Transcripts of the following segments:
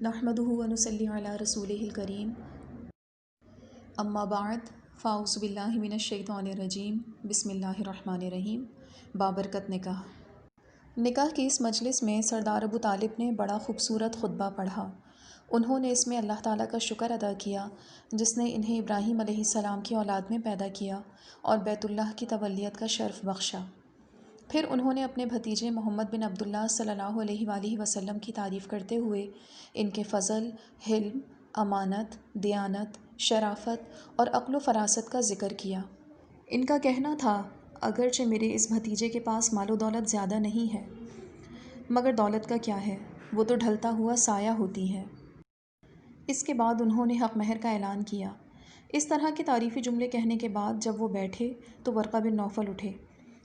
نحمدہ و نصلی علی رسولہ الکریم، اما بعد فاعوذ باللہ من الشیطان الرجیم، بسم اللہ الرحمن الرحیم۔ بابرکت نکاح۔ نکاح کی اس مجلس میں سردار ابو طالب نے بڑا خوبصورت خطبہ پڑھا۔ انہوں نے اس میں اللہ تعالیٰ کا شکر ادا کیا جس نے انہیں ابراہیم علیہ السلام کی اولاد میں پیدا کیا اور بیت اللہ کی تولیت کا شرف بخشا۔ پھر انہوں نے اپنے بھتیجے محمد بن عبداللہ صلی اللہ علیہ وآلہ وسلم کی تعریف کرتے ہوئے ان کے فضل، حلم، امانت، دیانت، شرافت اور عقل و فراست کا ذکر کیا۔ ان کا کہنا تھا، اگرچہ میرے اس بھتیجے کے پاس مال و دولت زیادہ نہیں ہے، مگر دولت کا کیا ہے، وہ تو ڈھلتا ہوا سایہ ہوتی ہے۔ اس کے بعد انہوں نے حق مہر کا اعلان کیا۔ اس طرح کے تعریفی جملے کہنے کے بعد جب وہ بیٹھے تو ورقہ بن نوفل اٹھے۔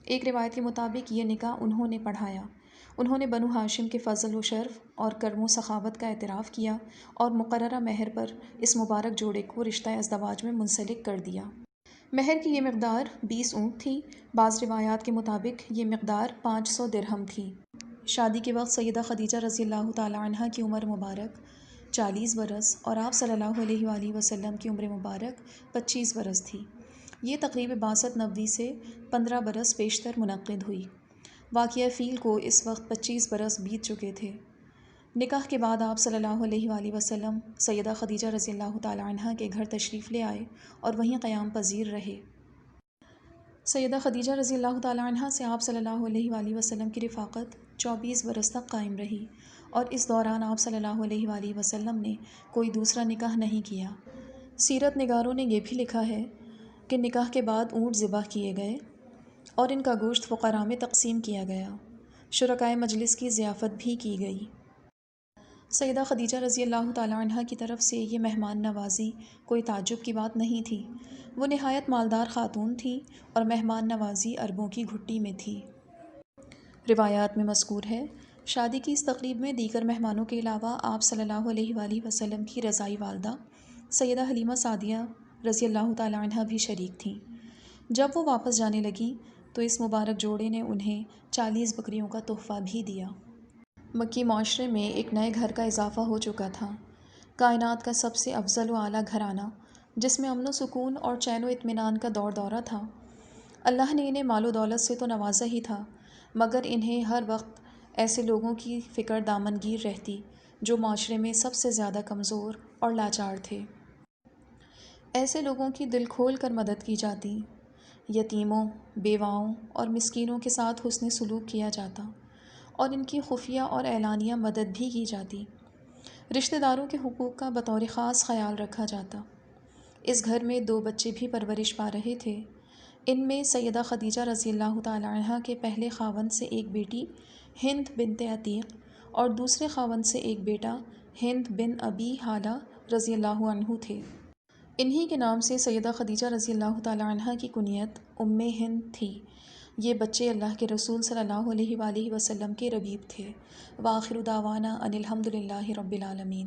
ایک روایت کے مطابق یہ نکاح انہوں نے پڑھایا۔ انہوں نے بنو ہاشم کے فضل و شرف اور کرم و سخاوت کا اعتراف کیا اور مقررہ مہر پر اس مبارک جوڑے کو رشتہ ازدواج میں منسلک کر دیا۔ مہر کی یہ مقدار 20 اونٹ تھی۔ بعض روایات کے مطابق یہ مقدار 500 درہم تھی۔ شادی کے وقت سیدہ خدیجہ رضی اللہ تعالی عنہ کی عمر مبارک 40 برس اور آپ صلی اللہ علیہ وآلہ وسلم کی عمر مبارک 25 برس تھی۔ یہ تقریب بعثت نبوی سے 15 برس پیشتر منعقد ہوئی۔ واقعہ فیل کو اس وقت 25 برس بیت چکے تھے۔ نکاح کے بعد آپ صلی اللہ علیہ وآلہ وسلم سیدہ خدیجہ رضی اللہ تعالی عنہ کے گھر تشریف لے آئے اور وہیں قیام پذیر رہے۔ سیدہ خدیجہ رضی اللہ تعالی عنہ سے آپ صلی اللہ علیہ وآلہ وسلم کی رفاقت 24 برس تک قائم رہی اور اس دوران آپ صلی اللہ علیہ وآلہ وسلم نے کوئی دوسرا نکاح نہیں کیا۔ سیرت نگاروں نے یہ بھی لکھا ہے کہ نکاح کے بعد اونٹ ذبح کیے گئے اور ان کا گوشت فقراء میں تقسیم کیا گیا۔ شرکائے مجلس کی ضیافت بھی کی گئی۔ سیدہ خدیجہ رضی اللہ تعالی عنہ کی طرف سے یہ مہمان نوازی کوئی تعجب کی بات نہیں تھی۔ وہ نہایت مالدار خاتون تھی اور مہمان نوازی اربوں کی گھٹی میں تھی۔ روایات میں مذکور ہے، شادی کی اس تقریب میں دیگر مہمانوں کے علاوہ آپ صلی اللہ علیہ وآلہ وسلم کی رضائی والدہ سیدہ حلیمہ سعدیہ رضی اللہ تعالی عنہ بھی شریک تھیں۔ جب وہ واپس جانے لگیں تو اس مبارک جوڑے نے انہیں 40 بکریوں کا تحفہ بھی دیا۔ مکی معاشرے میں ایک نئے گھر کا اضافہ ہو چکا تھا۔ کائنات کا سب سے افضل و اعلیٰ گھرانہ جس میں امن و سکون اور چین و اطمینان کا دور دورہ تھا۔ اللہ نے انہیں مال و دولت سے تو نوازا ہی تھا، مگر انہیں ہر وقت ایسے لوگوں کی فکر دامنگیر رہتی جو معاشرے میں سب سے زیادہ کمزور اور لاچار تھے۔ ایسے لوگوں کی دل کھول کر مدد کی جاتی، یتیموں، بیواؤں اور مسکینوں کے ساتھ حسن سلوک کیا جاتا اور ان کی خفیہ اور اعلانیہ مدد بھی کی جاتی۔ رشتہ داروں کے حقوق کا بطور خاص خیال رکھا جاتا۔ اس گھر میں 2 بچے بھی پرورش پا رہے تھے۔ ان میں سیدہ خدیجہ رضی اللہ تعالی عنہ کے پہلے خاوند سے ایک بیٹی ہند بنت عتیق اور دوسرے خاوند سے ایک بیٹا ہند بن ابی ہالہ رضی اللہ عنہ تھے۔ انہی کے نام سے سیدہ خدیجہ رضی اللہ تعالی عنہ کی کنیت ام ہند تھی۔ یہ بچے اللہ کے رسول صلی اللہ علیہ وآلہ وسلم کے ربیب تھے۔ وآخر دعوانا ان الحمد للہ رب العالمین۔